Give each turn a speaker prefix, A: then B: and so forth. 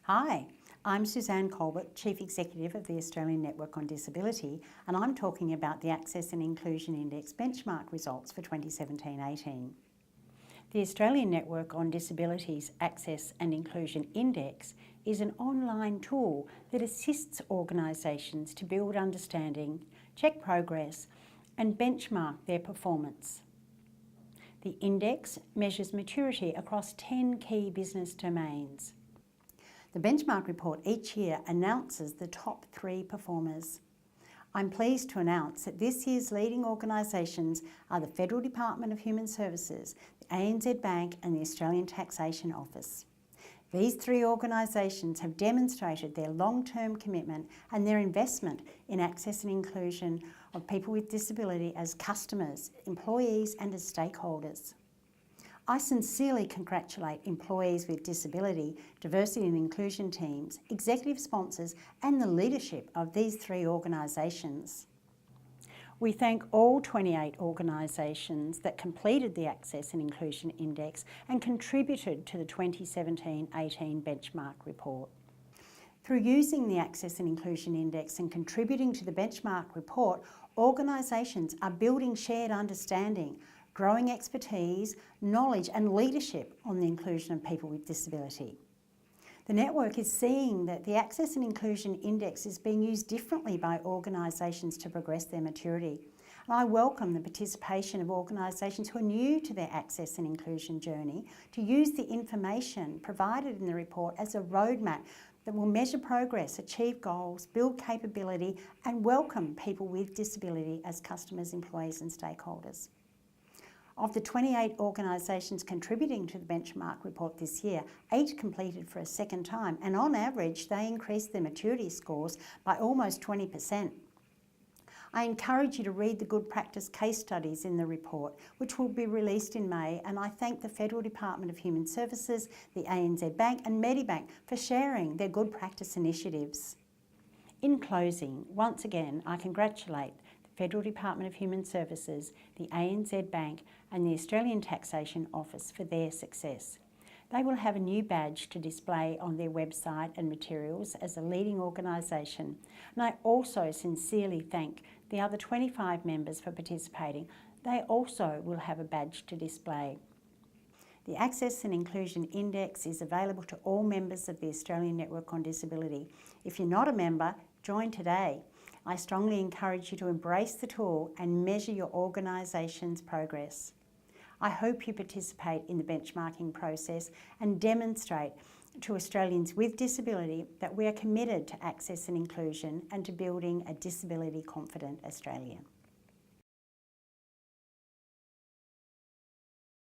A: Hi, I'm Suzanne Colbert, Chief Executive of the Australian Network on Disability, and I'm talking about the Access and Inclusion Index benchmark results for 2017-18. The Australian Network on Disability's Access and Inclusion Index is an online tool that assists organisations to build understanding, check progress, and benchmark their performance. The index measures maturity across 10 key business domains. The benchmark report each year announces the top 3 performers. I'm pleased to announce that this year's leading organisations are the Federal Department of Human Services, the ANZ Bank and the Australian Taxation Office. These 3 organisations have demonstrated their long-term commitment and their investment in access and inclusion of people with disability as customers, employees and as stakeholders. I sincerely congratulate employees with disability, diversity and inclusion teams, executive sponsors and the leadership of these 3 organisations. We thank all 28 organisations that completed the Access and Inclusion Index and contributed to the 2017-18 benchmark report. Through using the Access and Inclusion Index and contributing to the benchmark report, organisations are building shared understanding, growing expertise, knowledge and leadership on the inclusion of people with disability. The network is seeing that the Access and Inclusion Index is being used differently by organisations to progress their maturity. And I welcome the participation of organisations who are new to their access and inclusion journey to use the information provided in the report as a roadmap that will measure progress, achieve goals, build capability and welcome people with disability as customers, employees and stakeholders. Of the 28 organisations contributing to the benchmark report this year, 8 completed for a second time, and on average they increased their maturity scores by almost 20%. I encourage you to read the good practice case studies in the report, which will be released in May, and I thank the Federal Department of Human Services, the ANZ Bank and Medibank for sharing their good practice initiatives. In closing, once again, I congratulate Federal Department of Human Services, the ANZ Bank and the Australian Taxation Office for their success. They will have a new badge to display on their website and materials as a leading organisation, and I also sincerely thank the other 25 members for participating. They also will have a badge to display. The Access and Inclusion Index is available to all members of the Australian Network on Disability. If you're not a member, join today. I strongly encourage you to embrace the tool and measure your organisation's progress. I hope you participate in the benchmarking process and demonstrate to Australians with disability that we are committed to access and inclusion and to building a disability-confident Australia.